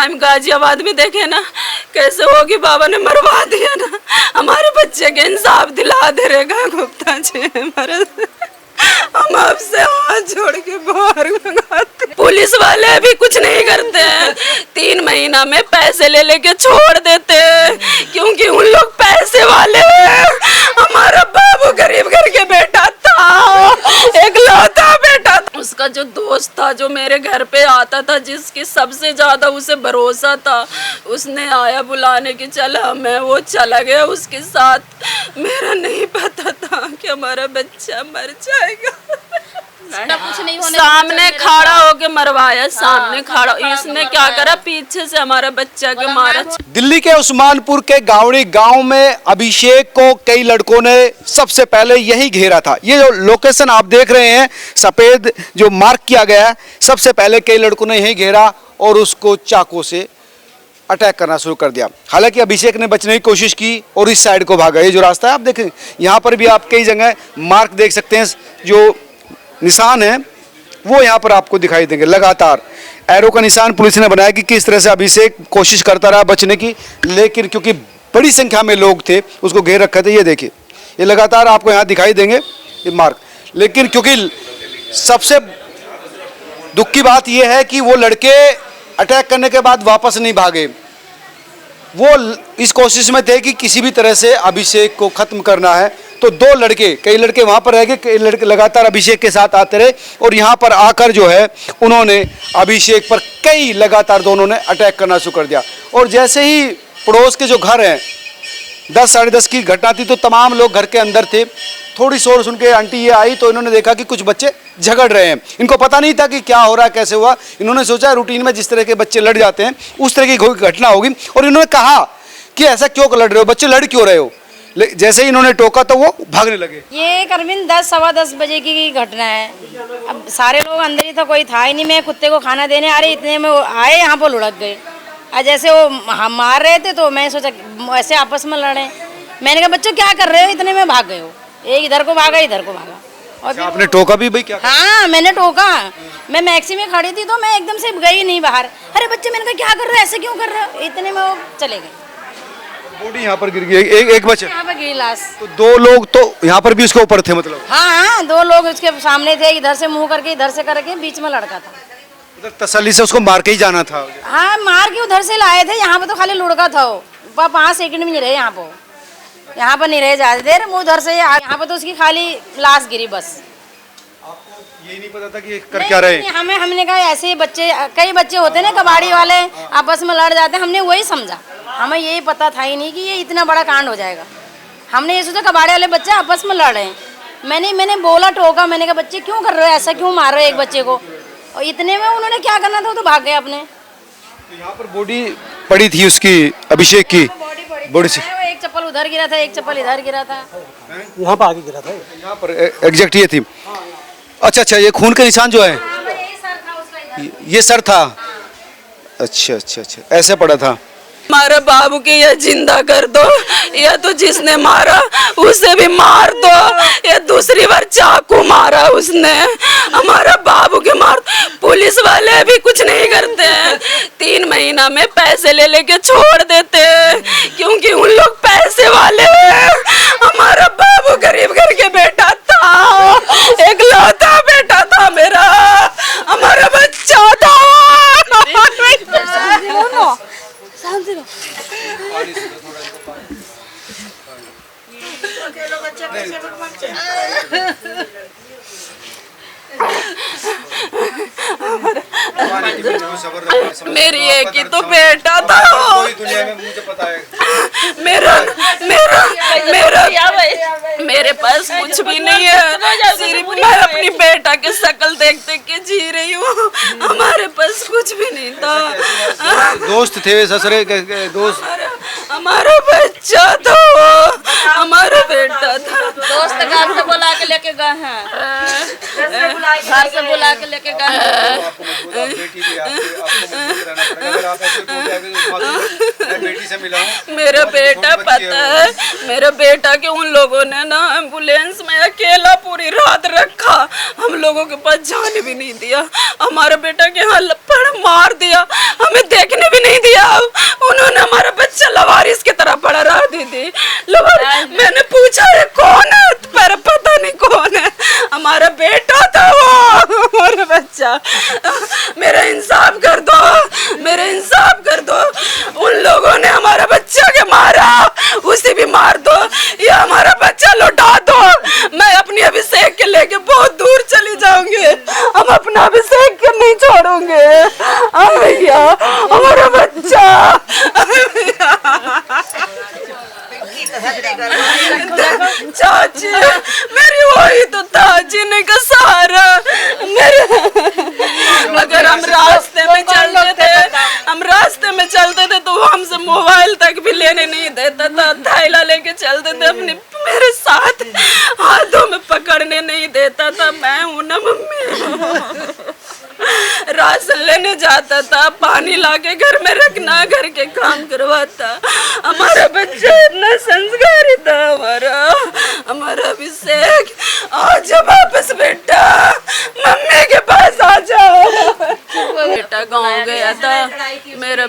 हम गाजियाबाद में देखे ना कैसे होगी, बाबा ने मरवा दिया ना, हमारे बच्चे के इंसाफ दिला दे रहेगा गुप्ता जी हमारे। हम आपसे हाथ जोड़ के बाहर मंगाते। पुलिस वाले भी कुछ नहीं करते हैं, 3 महीना में पैसे ले लेके छोड़ देते हैं, क्योंकि उन लोग पैसे वाले हैं। हमारा बाबू गरीब घर के बेटा था, एक लौता बेटा था। उसका जो दोस्त था जो मेरे घर पे आता था, जिसकी सबसे ज्यादा उसे भरोसा था, उसने आया बुलाने की, चला मैं, वो चला गया उसके साथ। मेरा नहीं पता था कि हमारा बच्चा मर जाएगा। कुछ नहीं होने सामने खड़ा होके मरवाया, सामने खड़ा, इसने क्या करा, पीछे से हमारा बच्चा के मारा। दिल्ली के उस्मानपुर के गावड़ी गांव में अभिषेक को कई लड़कों ने सबसे पहले यही घेरा था। ये जो लोकेशन आप देख रहे हैं, सफेद जो मार्क किया गया है, सबसे पहले कई लड़कों ने यही घेरा और उसको चाकू से अटैक करना शुरू कर दिया। हालांकि अभिषेक ने बचने की कोशिश की और इस साइड को भागा। ये जो रास्ता है आप देखें, यहाँ पर भी आप कई जगह मार्क देख सकते हैं, जो निशान है वो यहाँ पर आपको दिखाई देंगे। लगातार एरो का निशान पुलिस ने बनाया कि किस तरह से अभिषेक कोशिश करता रहा बचने की, लेकिन क्योंकि बड़ी संख्या में लोग थे उसको घेर रखे थे। ये देखिए, ये लगातार आपको यहाँ दिखाई देंगे ये मार्क। लेकिन क्योंकि सबसे दुख की बात यह है कि वो लड़के अटैक करने के बाद वापस नहीं भागे, वो इस कोशिश में थे कि किसी भी तरह से अभिषेक को खत्म करना है। तो 2 लड़के, कई लड़के वहां पर रह गए, कई लड़के लगातार अभिषेक के साथ आते रहे और यहां पर आकर जो है उन्होंने अभिषेक पर कई लगातार दोनों ने अटैक करना शुरू कर दिया। और जैसे ही पड़ोस के जो घर हैं, 10 साढ़े 10 की घटना थी, तो तमाम लोग घर के अंदर थे। थोड़ी शोर सुन के आंटी ये आई तो इन्होंने देखा कि कुछ बच्चे झगड़ रहे हैं। इनको पता नहीं था कि क्या हो रहा है, कैसे हुआ। इन्होंने सोचा रूटीन में जिस तरह के बच्चे लड़ जाते हैं उस तरह की घटना होगी, और इन्होंने कहा कि ऐसा क्यों लड़ रहे हो बच्चे, लड़ क्यों रहे हो। जैसे ही इन्होंने टोका तो वो भागने लगे। ये अरविंद 10 सवा 10 बजे की घटना है। अब सारे लोग अंदर ही था, कोई था ही नहीं। मैं कुत्ते को खाना देने आ रही, इतने में आए यहाँ पर लुढ़क गए। और जैसे वो हम मार रहे थे तो मैं सोचा ऐसे आपस में लड़े। मैंने कहा बच्चों क्या कर रहे हो, इतने में भाग गए हो। एक इधर को भागा, इधर को भागा। और आपने टोका भी भाई क्या? हाँ मैंने टोका। मैं मैक्सी में खड़ी थी तो मैं एकदम से गई नहीं बाहर। अरे बच्चे, मैंने कहा क्या कर रहे हो, ऐसे क्यों कर रहे हो। इतने में वो चले गए। बॉडी यहाँ पर गिर गई, एक बच्चे यहाँ पर गिरी लाश। तो 2 लोग तो यहाँ पर भी उसके ऊपर थे मतलब? हाँ 2 लोग उसके सामने थे, इधर से मुंह करके इधर से करके, बीच में लड़का था। तसल्ली से उसको मार के ही जाना था। हाँ मार के उधर से लाए थे, यहाँ पे तो खाली लुढ़का था वो। 5 सेकंड में नहीं रहे यहाँ पे, यहाँ पर नहीं रहे ज्यादा देर। वो उधर से यहाँ पे तो उसकी खाली लाश गिरी बस। आपको यही नहीं पता था कि कर क्या रहे? हमने कहा ऐसे ही बच्चे, कई बच्चे होते ना कबाड़ी वाले आपस में लड़ जाते हैं, हमने वही समझा। हमें यही पता था ही नहीं कि ये इतना बड़ा कांड हो जाएगा। हमने ये सोचा कबाड़ी वाले बच्चे आपस में लड़ रहे हैं। मैंने बोला, टोका, मैंने कहा बच्चे क्यों कर रहे हो, ऐसा क्यों मार रहे हो एक बच्चे को। और इतने में उन्होंने क्या करना था, वो तो भाग गए अपने। तो यहाँ पर बॉडी पड़ी थी उसकी, अभिषेक की बॉडी से। एक चप्पल उधर गिरा था, एक चप्पल इधर गिरा था, यहाँ पर आगे गिरा था। यहाँ पर एग्जैक्ट ये थी। अच्छा, ये खून के निशान जो है, ये सर था। अच्छा, ऐसे पड़ा था। हमारे बाबू के ये जिंदा कर दो, या तो जिसने मारा उसे भी मार दो। ये दूसरी बार चाकू मारा उसने, हमारा बाबू के मार। पुलिस वाले भी कुछ नहीं करते हैं, 3 महीना में पैसे ले लेके छोड़ देते हैं, क्योंकि उन लोग पैसे वाले हैं। हमारा बाबू गरीब घर के बेटा था, एक लौता बेटा था मेरा, हमारा बच्चा था। मेरी एक ही तो बेटा था। मेरे पास कुछ भी नहीं है, सिर्फ मैं अपनी बेटा के शक्ल देख देख के जी रही हूँ। हमारे पास कुछ भी नहीं था। दोस्त थे, ससुरे के दोस्त। हमारा बच्चा था वो, हमारा बेटा था। दोस्त घर से बुला के लेके गए हैं, घर से बुला के लेके गए हैं। मेरा बेटा, पता है मेरा बेटा के उन लोगों ने ना एम्बुलेंस में अकेला पूरी रात रखा, हम लोगों के पास जाने भी नहीं दिया। हमारा बेटा के यहाँ लपड़ मार दिया, हमें देखने भी नहीं दी। लोग मैंने पूछा ये कौन है, पर पता नहीं कौन है। हमारा बेटा था वो, हमारा बच्चा। मेरा इंसाफ कर दो, मेरा इंसाफ कर दो। उन लोगों ने हमारा बच्चा के मारा, उसे भी मार दो, या हमारा बच्चा लौटा दो। मैं अपनी अभिषेक के लेके बहुत दूर चली जाऊंगी, हम अपना अभिषेक के नहीं छोड़ोगे। भैया हमारा बच्चा, चाची मेरी वही तो था जीने का सहारा। अगर हम रास्ते में चलते थे तो वो हमसे मोबाइल तक भी लेने नहीं देता था, थैला लेके चलते थे अपने, मेरे साथ हाथों में पकड़ने नहीं देता था। मैं हूं ना मम्मी, राशन लेने जाता था, पानी लाके घर में रखना, घर के काम करवाता। हमारा बच्चा इतना संस्कारी था, हमारा अभिषेक। आ जा वापस बेटा, मम्मी के पास आ जाओ। बेटा गाँव गया था, मेरा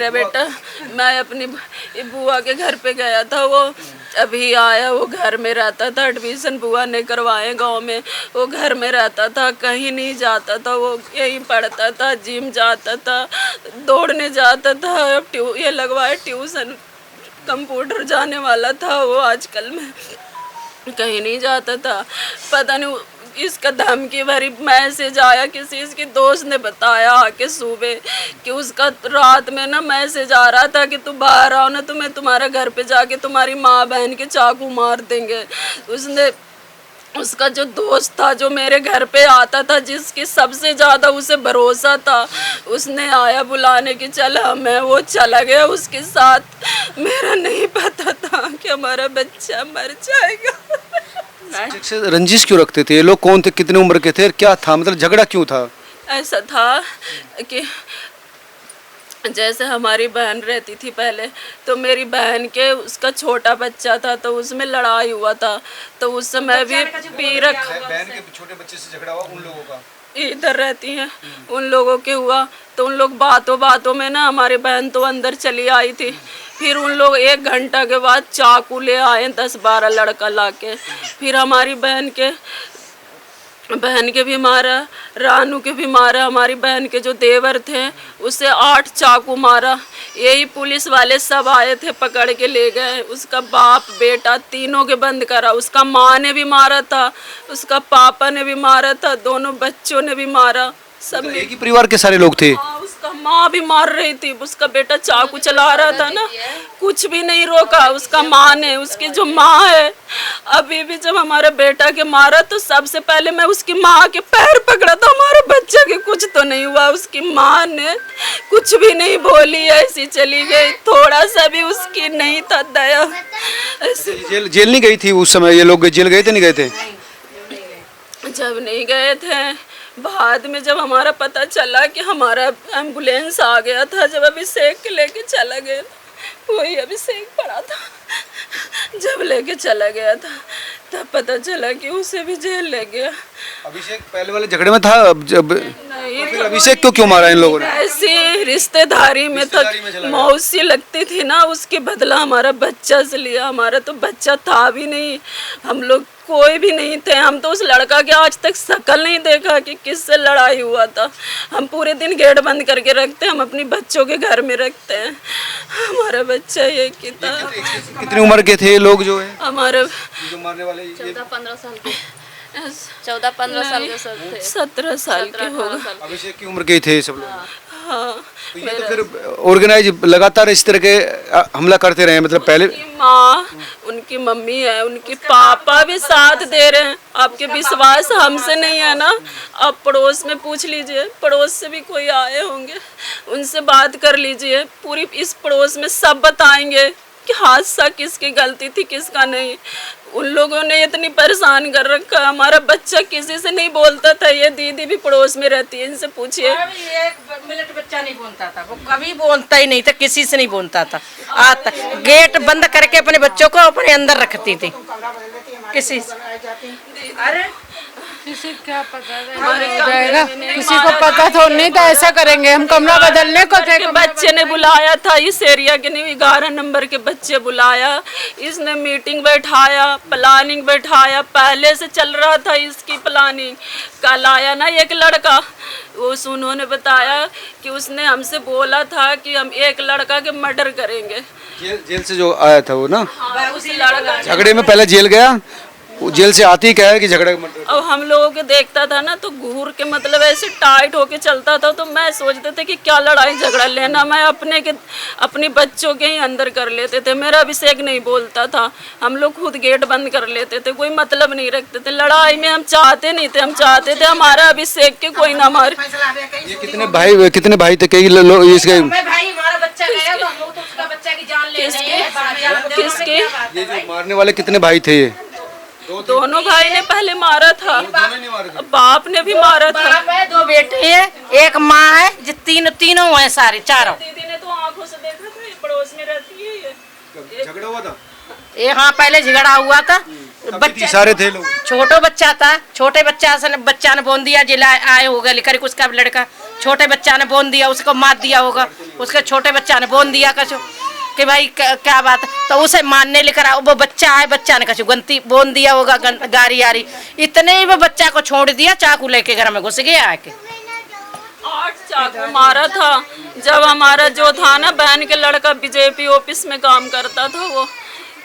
बेटा मैं अपनी बुआ के घर पे गया था, वो अभी आया। वो घर में रहता था, एडमिशन बुआ ने करवाए गांव में। वो घर में रहता था, कहीं नहीं जाता था, वो यहीं पढ़ता था, जिम जाता था, दौड़ने जाता था। अब ये लगवाए ट्यूशन, कंप्यूटर जाने वाला था वो। आजकल में कहीं नहीं जाता था। पता नहीं इसका धमकी भरी मैसेज आया, किसी इसकी दोस्त ने बताया आके सुबह कि उसका रात में ना मैसेज आ रहा था कि तुम बाहर आओ ना, तुम्हें तुम्हारे घर पे जाके तुम्हारी माँ बहन के चाकू मार देंगे। उसका जो दोस्त था, जो मेरे घर पे आता था, जिसकी सबसे ज़्यादा उसे भरोसा था, उसने आया बुलाने की, चला। मैं वो चला गया उसके साथ। मेरा नहीं पता था कि हमारा बच्चा मर जाएगा। से रंजिश क्यों रखते थे ये लोग? कौन थे, कितने उम्र के थे, और क्या था, मतलब झगड़ा क्यों था? ऐसा था कि जैसे हमारी बहन रहती थी पहले, तो मेरी बहन के उसका छोटा बच्चा था, तो उसमें लड़ाई हुआ था। तो उस समय भी पीरक बहन के छोटे बच्चे से झगड़ा हुआ, उन लोगों का इधर रहती हैं, उन लोगों के हुआ। तो उन लोग बातों में ना, हमारी बहन तो अंदर चली आई थी। फिर उन लोग 1 घंटा के बाद चाकू ले आए, 10-12 लड़का लाके। फिर हमारी बहन के भी मारा, रानू के भी मारा। हमारी बहन के जो देवर थे उसे 8 चाकू मारा। यही पुलिस वाले सब आए थे, पकड़ के ले गए। उसका बाप बेटा तीनों के बंद करा। उसका माँ ने भी मारा था, उसका पापा ने भी मारा था, दोनों बच्चों ने भी मारा। सब एक ही परिवार के सारे लोग थे। उसका माँ भी मार रही थी, उसका बेटा चाकू चला रहा था ना, कुछ भी नहीं रोका उसका माँ ने। उसकी जो माँ है, अभी भी जब हमारे बेटा के मारा तो सबसे पहले मैं उसकी माँ के पैर पकड़ा था। हमारे बच्चे के कुछ तो नहीं हुआ, उसकी माँ ने कुछ भी नहीं बोली, ऐसी चली गई। थोड़ा सा भी उसकी नहीं था दया। जेल नहीं गई थी उस समय? ये लोग जेल गए थे, नहीं गए थे? जब नहीं गए थे, बाद में जब हमारा पता चला कि हमारा एम्बुलेंस आ गया था, जब अभिषेक के लेके चला गया, वही अभिषेक पड़ा था, जब लेके चला गया था तब पता चला कि उसे भी जेल ले गया। अभिषेक पहले वाले झगड़े में था, जब नहीं, फिर अभिषेक को क्यों मारा इन लोगों ने? ऐसी रिश्तेदारी में तो मौसी लगती थी ना, उसके बदला हमारा बच्चा से लिया। हमारा तो बच्चा था भी नहीं, हम लोग कोई भी नहीं थे। हम तो उस लड़का के आज तक शक्ल नहीं देखा कि किससे लड़ाई हुआ था। हम पूरे दिन गेट बंद करके रखते हैं, हम अपनी बच्चों के घर में रखते हैं। हमारा बच्चा ये कि था। कितनी उम्र के थे लोग जो है हमारे? जो मारने वाले 14-15 साल के, 14-15 साल के सब थे। 17 साल के होगा। अभिषेक की उम्र के ही थे सब लोग। हाँ, तो ये तो फिर ऑर्गेनाइज लगातार इस तरह के हमला करते रहे, मतलब पहले उनकी माँ, उनकी मम्मी है, उनके पापा भी साथ दे रहे हैं। आपके विश्वास हमसे नहीं है ना, आप पड़ोस में पूछ लीजिए, पड़ोस से भी कोई आए होंगे, उनसे बात कर लीजिए। पूरी इस पड़ोस में सब बताएंगे कि हादसा किसकी गलती थी, किसका नहीं। उन लोगों ने इतनी परेशान कर रखा। हमारा बच्चा किसी से नहीं बोलता था। ये दीदी भी पड़ोस में रहती है, इनसे पूछिए। 1 मिनट बच्चा नहीं बोलता था, वो कभी बोलता ही नहीं था, किसी से नहीं बोलता था। आता गेट बंद करके अपने बच्चों को अपने अंदर रखती थी, किसी से। अरे किसी को क्या पता हमारे हो जाएगा, कमरे में किसी को पता तो नहीं था ऐसा करेंगे हम कमरा बदलने को थे। के बच्चे ने बुलाया था, इस एरिया के नहीं 11 नंबर के बच्चे बुलाया, इसने मीटिंग बैठाया, प्लानिंग बैठाया, पहले से चल रहा था इसकी प्लानिंग। कल आया ना एक लड़का, उन्होंने बताया कि उसने हमसे बोला था कि हम एक लड़का के मर्डर करेंगे। जेल से जो आया था वो ना, हाँ, उस लड़का झगड़े में पहले जेल गया, वो जेल से आती क्या है कि झगड़े का मतलब। अब हम लोगों के देखता था ना तो घूर के मतलब ऐसे टाइट होके चलता था, तो मैं सोचते थे कि क्या लड़ाई झगड़ा लेना, मैं अपने बच्चों के ही अंदर कर लेते थे। मेरा अभिषेक नहीं बोलता था, हम लोग खुद गेट बंद कर लेते थे, कोई मतलब नहीं रखते थे। लड़ाई में हम चाहते नहीं थे, हम चाहते थे हमारा अभिषेक के कोई ना मारे। ये कितने भाई थे, कई लोग इसके भाई हमारा बच्चा गया तो हम लोग तो उसका बच्चा की जान ले रहे हैं। किसके? ये जो मारने वाले कितने भाई थे ये? दोनों भाई ने पहले मारा था, बाप ने भी मारा था। बाप है, 2 बेटे हैं, एक माँ है, जो तीनों हैं सारे चारों। दीदी ने तो आंखों से देखा था, ये पड़ोस में रहती है ये। झगड़ा हुआ था, ये हाँ पहले झगड़ा हुआ था। बच्चे सारे थे लोग, छोटो बच्चा था, छोटे बच्चा ने बोन दिया, जिला आए होगा लेकर उसका लड़का, छोटे बच्चा ने बोन दिया, उसको मार दिया होगा, उसके छोटे बच्चा ने बोन दिया कछु कि भाई क्या बात है, तो उसे मारने लेकर आओ, वो बच्चा है, बच्चा ने कछु गंती बोन दिया होगा, गारी आरी, इतने ही वो बच्चा को छोड़ दिया, चाकू लेके घर में घुस गया आके। 8 चाकू मारा था। जब हमारा जो था ना बहन के लड़का बीजेपी ऑफिस में काम करता था वो,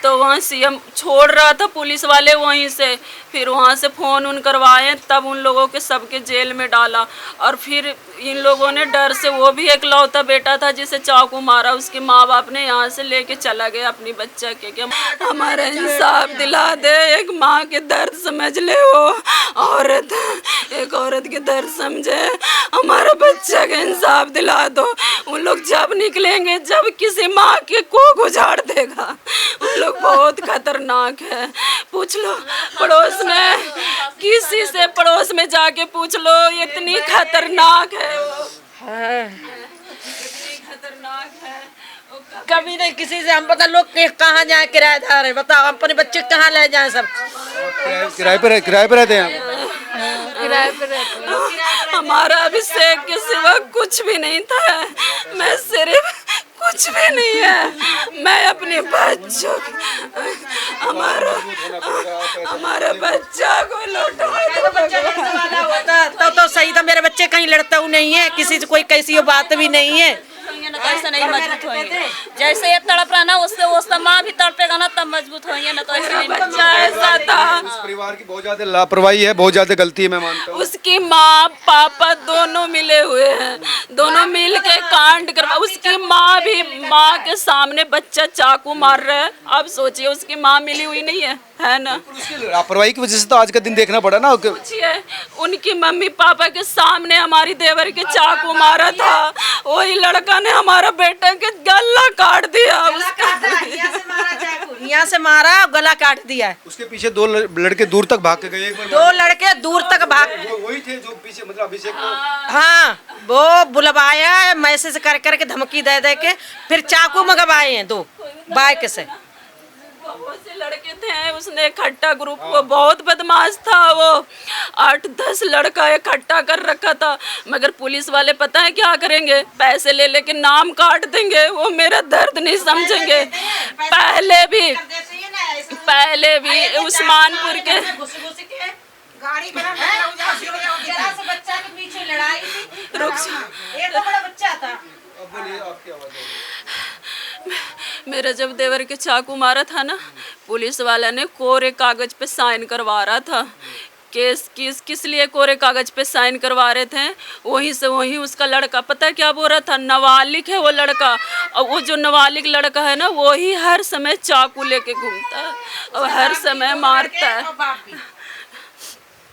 तो वहाँ सीएम छोड़ रहा था पुलिस वाले वहीं से, फिर वहाँ से फ़ोन उन करवाए, तब उन लोगों के सबके जेल में डाला। और फिर इन लोगों ने डर से, वो भी एक लौता बेटा था जिसे चाकू मारा, उसके माँ बाप ने यहाँ से लेके चला गया अपनी बच्चा के कि हमारा इंसाफ दिला दे, एक माँ के दर्द समझ ले, वो औरत एक औरत के दर्द समझे, हमारा बच्चा का इंसाफ दिला दो। उन लोग जब निकलेंगे, जब किसी माँ के को उजाड़ देगा, उन लोग बहुत खतरनाक है। पूछ लो पड़ोस में, किसी से पड़ोस में जाके पूछ लो, इतनी खतरनाक है वो, इतनी खतरनाक है। कभी नहीं किसी से हम पता लोग कहाँ जाए किराएदार है, बताओ अपने बच्चे कहाँ ले जाए, सब किराए पे रहते हैं। हमारा अभिषेक के सिवा कुछ भी नहीं था, मैं सिर्फ कुछ भी नहीं है, मैं अपने बच्चों हमारा बच्चा को लौटा तो सही था, मेरे बच्चे कहीं लड़ता हूँ नहीं है, किसी से कोई कैसी बात भी नहीं है। ऐसा नहीं मजबूत होंगे, जैसे ये तड़प रहा ना उससे वो माँ भी तड़पेगा ना तब मजबूत होंगे ना, तो ऐसा नहीं। बच्चा ऐसा था, इस परिवार की बहुत ज्यादा लापरवाही है, बहुत ज्यादा गलती है, मैं मानता हूँ। उसकी माँ पापा दोनों मिले हुए हैं, दोनों मिल के कांड करवा, उसकी माँ भी माँ के सामने बच्चा चाकू मार रहा है। अब सोचिए उसकी माँ मिली हुई नहीं है ना। उसकी लापरवाही की वजह से तो आज का दिन देखना पड़ा ना। पूछिए उनकी मम्मी पापा के सामने हमारी देवर के चाकू मारा था, वही लड़का ने हमारा बेटा के गला काट दिया, उसका यहाँ से मारा गला काट दिया। उसके पीछे 2 लड़के दूर तक भाग के गए, एक बार 2 लड़के दूर तक भाग, वही थे जो पीछे मतलब अभिषेक को। हाँ वो बुलवाया, मैसेज कर करके धमकी दे दे के, फिर चाकू मंगवाए हैं 2 बाइक से। बहुत से लड़के थे, उसने इकट्ठा ग्रुप, वो बहुत बदमाश था, वो 8-10 लड़का इकट्ठा कर रखा था। मगर पुलिस वाले पता है क्या करेंगे, पैसे ले लेके नाम काट देंगे, वो मेरा दर्द नहीं समझेंगे। पहले भी उस्मानपुर के गाड़ी बच्चा के पीछे लड़ाई थी, ये तो बड़ा बच्चा था। मेरा जब देवर के चाकू मारा था ना, पुलिस वाला ने कोरे कागज पे साइन करवा रहा था। केस किस लिए कोरे कागज पे साइन करवा रहे थे, वहीं से वहीं उसका लड़का पता है क्या बोल रहा था, नाबालिग है वो लड़का, और वो जो नाबालिग लड़का है ना वही हर समय चाकू लेके घूमता है और हर समय मारता है।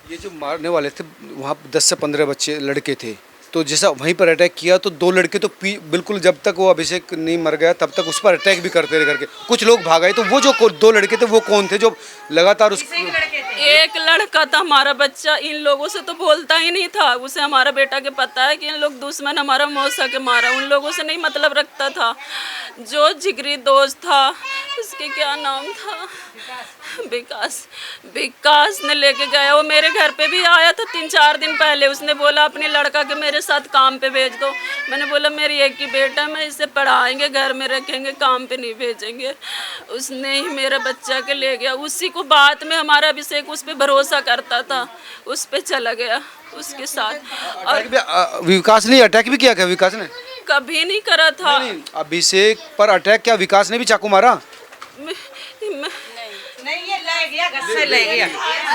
ये जो मारने वाले थे वहाँ 10 से 15 बच्चे लड़के थे, तो जैसा वहीं पर अटैक किया तो 2 लड़के तो बिल्कुल जब तक वो अभिषेक नहीं मर गया तब तक उस पर अटैक भी करते रहे करके, कुछ लोग भाग गए। तो वो जो 2 लड़के थे वो कौन थे जो लगातार उस? एक लड़का था हमारा बच्चा, इन लोगों से तो बोलता ही नहीं था, उसे हमारा बेटा के पता है कि इन लोग दुश्मन हमारा मौसा के मारा, उन लोगों से नहीं मतलब रखता था। जो जिगरी दोस्त था उसके क्या नाम था, विकास ने लेके गया। वो मेरे घर पे भी आया था 3-4 दिन पहले। उसने बोला अपने लड़का के मेरे साथ काम पे भेज दो। मैंने बोला मेरी एक ही बेटा, मैं इसे पढ़ाएंगे, घर में रखेंगे, काम पे नहीं भेजेंगे। उसने ही मेरे बच्चा के ले गया। उसी को बात में हमारा अभिषेक उस पर भरोसा करता था, उस पर चला गया उसके साथ। और विकास ने अटैक भी किया क्या? विकास ने कभी नहीं करा था। अभिषेक पर अटैक क्या विकास ने भी चाकू मारा? नहीं, ये ले गया, घर से ले गया,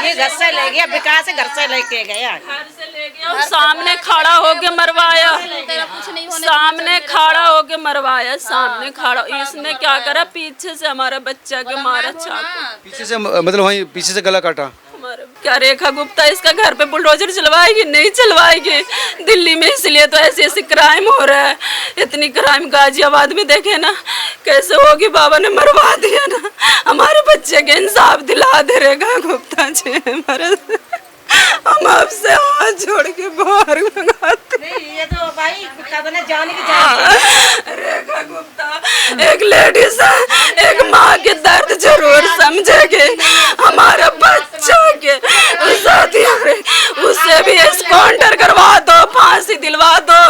ये घर से ले गया, विकास घर से लेके गया, घर से ले गया और सामने खड़ा होके मरवाया। सामने खड़ा होके मरवाया, सामने खड़ा। इसने क्या करा, पीछे से हमारा बच्चा के मारा चाकू। पीछे से मतलब वहीं पीछे से गला काटा। क्या रेखा गुप्ता इसका घर पे बुलडोजर चलवाएगी? नहीं चलवाएगी। दिल्ली में इसलिए तो ऐसे ऐसे क्राइम हो रहा है। इतनी क्राइम गाजियाबाद में देखे ना कैसे होगी। बाबा ने मरवा दिया ना, हमारे बच्चे के इंसाफ दिला दे रेखा गुप्ता जी। हमारे हम आपसे हाथ जोड़ के बाहर मंगाते। ये तो भाई जाने की जान। रेखा गुप्ता एक लेडीज है, एक माँ के दर्द जरूर समझेगी। हमारा बच्चा के उससे भी एनकाउंटर करवा दो, फांसी दिलवा दो,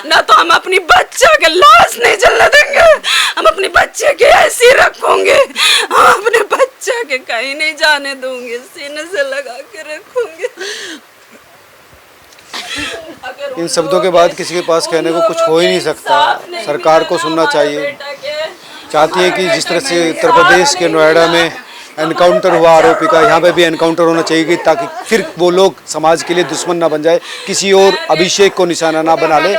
ना तो हम अपनी बच्चा के लाश नहीं जलने देंगे। हम अपने बच्चे के ऐसे रखोगे, हम अपने बच्चे के कहीं नहीं जाने दूंगे, सीने से लगा के रखूंगे। इन शब्दों के बाद किसी के पास कहने को कुछ हो ही नहीं सकता। सरकार को सुनना चाहिए। चाहती है कि जिस तरह से उत्तर प्रदेश के नोएडा में एनकाउंटर हुआ आरोपी का, यहाँ पे भी एनकाउंटर होना चाहिए ताकि फिर वो लोग समाज के लिए दुश्मन ना बन जाए, किसी और अभिषेक को निशाना ना बना ले।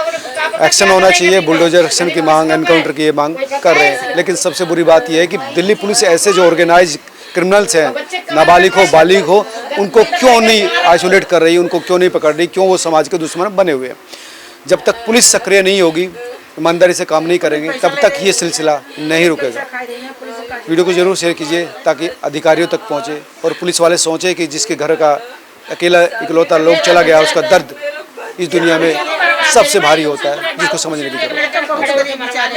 एक्शन होना चाहिए, बुलडोजर एक्शन की मांग, एनकाउंटर की ये मांग कर रहे हैं। लेकिन सबसे बुरी बात यह है कि दिल्ली पुलिस ऐसे जो ऑर्गेनाइज क्रिमिनल्स हैं, नाबालिग हो बालिग हो, उनको क्यों नहीं आइसोलेट कर रही, उनको क्यों नहीं पकड़ रही, क्यों वो समाज के दुश्मन बने हुए हैं। जब तक पुलिस सक्रिय नहीं होगी, ईमानदारी से काम नहीं करेंगे, तब तक ये सिलसिला नहीं रुकेगा। वीडियो को जरूर शेयर कीजिए ताकि अधिकारियों तक पहुंचे और पुलिस वाले सोचें कि जिसके घर का अकेला इकलौता लोग चला गया, उसका दर्द इस दुनिया में सबसे भारी होता है, जिसको समझने की जरूरत है।